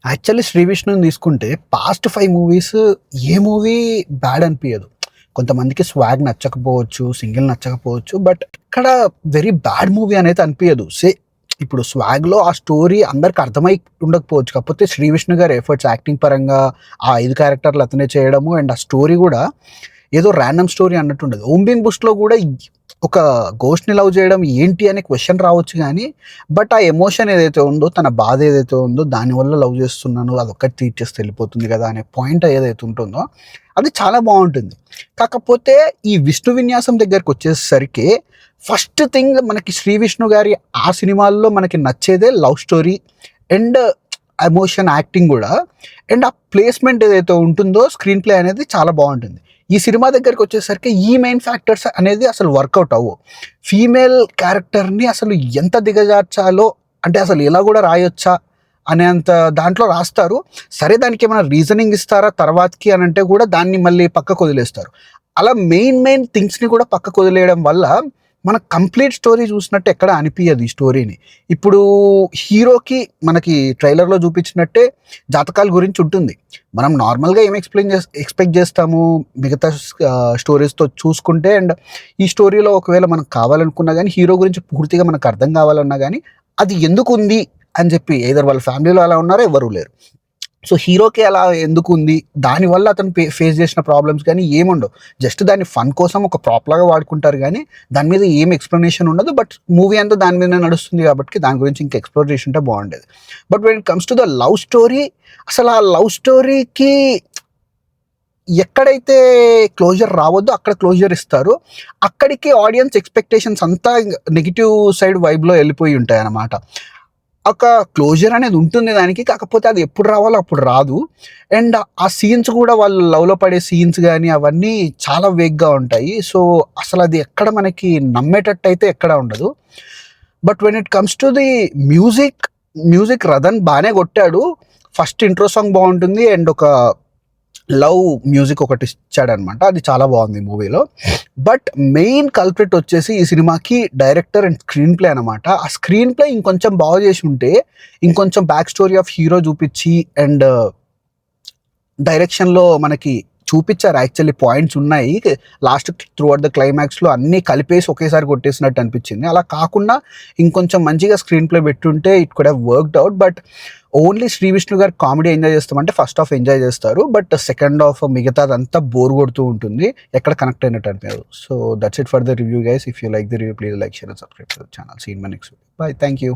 Actually 'Shri విష్ణుని' తీసుకుంటే past 5 movies ఏ movie bad అనిపియదు. కొంతమందికి స్వాగ్ నచ్చకపోవచ్చు, సింగిల్ నచ్చకపోవచ్చు. బట్ ఇక్కడ వెరీ బ్యాడ్ మూవీ అనేది అనిపియదు. ఇప్పుడు 'స్వాగ్‌లో' ఆ స్టోరీ అందరికి అర్థమై ఉండకపోవచ్చు. కాకపోతే 'శ్రీ విష్ణు' గారి ఎఫర్ట్స్ యాక్టింగ్ పరంగా ఆ 5 క్యారెక్టర్లు అతనే చేయడము అండ్ ఆ స్టోరీ కూడా ఏదో ర్యాండమ్ స్టోరీ అన్నట్టుండదు. 'ఓం బిన్ బుష్‌లో' కూడా ఒక గోస్ట్‌ని లవ్ చేయడం ఏంటి అనే క్వెషన్ రావచ్చు గానీ, బట్ ఆ ఎమోషన్ ఏదైతే ఉందో, తన బాధ ఏదైతే ఉందో, దానివల్ల లవ్ చేస్తున్నాను, అదొక్కటి తీర్చేస్తే వెళ్ళిపోతుంది కదా అనే పాయింట్ ఏదైతే ఉంటుందో, అది చాలా బావుంటుంది. కాకపోతే ఈ విష్ణు విన్యాసం దగ్గరకొచ్చేసరికి ఫస్ట్ థింగ్ మనకి 'శ్రీ విష్ణు' గారి ఆ సినిమాల్లో మనకి నచ్చేదే love story and emotion, acting గూడా. అండ్ ఆ ప్లేస్‌మెంట్ ఏదైతే ఉంటుందో స్క్రీన్ ప్లే అనేది చాలా బావుంటుంది. ఈ సినిమా దగ్గరికొచ్చేసరికి ఈ మెయిన్ ఫ్యాక్టర్స్ అనేది అసలు వర్కౌట్ అవ్వవు. ఫీమేల్ క్యారెక్టర్‌ని అసలు ఎంత దిగజార్చాలో, అంటే అసలు ఇలా గూడా రాయొచ్చా అనేంత దాంట్లో రాస్తారు. సరే, దానికేమైనా రీజనింగ్ ఇస్తారా తర్వాతకి అనంటే గూడా దాన్ని మళ్ళీ పక్కకొదిలేస్తారు. అలా మెయిన్ థింగ్స్‌ని కూడా పక్కకొదిలేయడం వల్ల మనకు కంప్లీట్ స్టోరీ చూసినట్టు ఎక్కడ అనిపియదు ఈ స్టోరీని. ఇప్పుడు హీరోకి మనకి ట్రైలర్‌లో చూపించినట్టే జాతకాల గురించి ఉంటుంది. మనం నార్మల్‌గా ఏం ఎక్స్‌పెక్ట్ చేస్తాము మిగతా స్టోరీస్‌తో చూసుకుంటే. అండ్ ఈ స్టోరీలో ఒకవేళ మనకు కావాలనుకున్నా గానీ, హీరో గురించి పూర్తిగా మనకు అర్థం కావాలన్నా గానీ, అది ఎందుకుంది అని చెప్పి ఎయిదర్ వాళ్ళ ఫ్యామిలీలో అలా ఉన్నారో ఎవ్వరూ లేరు. సో, హీరోకి అలా ఎందుకుంది, దానివల్ల అతను ఫేస్ చేసిన ప్రాబ్లమ్స్ కానీ ఏముండవు. జస్ట్ దాన్ని ఫన్ కోసం ఒక ప్రాప్ లాగా వాడుకుంటారు గానీ, దాని మీద ఏం ఎక్స్‌ప్లనేషన్ ఉండదు. బట్ మూవీ అంతా దాని మీదనే నడుస్తుంది కాబట్టి దాని గురించి ఇంకా ఎక్స్‌ప్లోర్ చేసుంటే బాగుండేది. But when it comes to the love story, అసలు ఆ లవ్ స్టోరీకి ఎక్కడైతే క్లోజర్ రావద్దో అక్కడ క్లోజర్ ఇస్తారు. అక్కడికి ఆడియన్స్ ఎక్స్‌పెక్టేషన్స్ అంతా నెగెటివ్ సైడ్ వైబ్‌లో వెళ్ళిపోయి ఉంటాయన్నమాట. ఒక క్లోజర్ అనేది ఉంటుంది దానికి. కాకపోతే అది ఎప్పుడు రావాలో అప్పుడు రాదు. అండ్ ఆ సీన్స్ కూడా వాళ్ళు లవ్‌లో పడే సీన్స్ గానీ అవన్నీ చాలా వేగ్‌గా ఉంటాయి. సో, అసలది ఎక్కడ మనకి నమ్మేటట్టయితే ఎక్కడ ఉండదు. But when it comes to the music Rathan బానే కొట్టాడు. ఫస్ట్ ఇంట్రో సాంగ్ బావుంటుంది. అండ్ ఒక లవ్ మ్యూజిక్ ఒకటి ఇచ్చాడనమాట. అది చాలా బాగుంది మూవీలో. బట్ మెయిన్ కల్ప్రిట్ వచ్చేసి ఈ సినిమాకి డైరెక్టర్ అండ్ స్క్రీన్ ప్లే అనమాట. ఆ స్క్రీన్ ప్లే ఇంకొంచెం బాగు చేసి ఉంటే, ఇంకొంచెం బ్యాక్ స్టోరీ ఆఫ్ హీరో చూపించి అండ్ డైరెక్షన్‌లో మనకి చూపిచ్చారు. యాక్చువల్లీ పాయింట్స్ ఉన్నాయి. లాస్ట్ త్రూఅవుట్ ద క్లైమాక్స్‌లో అన్నీ కలిపేసి ఒకేసారి కొట్టేసినట్టు అనిపించింది. అలా కాకుండా ఇంకొంచెం మంచిగా స్క్రీన్ ప్లే పెట్టుంటే it could have worked out. But only 'Shri Vishnu' గారి కామెడీ ఎంజాయ్ చేస్తామంటే ఫస్ట్ హాఫ్ ఎంజాయ్ చేస్తారు. బట్ సెకండ్ హాఫ్ మిగతాదంతా బోర్ కొడుతూ ఉంటుంది. ఎక్కడ కనెక్ట్ అయినట్టు అనిపియదు. So, that's it for the review guys. If you like the review, please like, share and subscribe to the channel. See you in my next video. Bye. Thank you.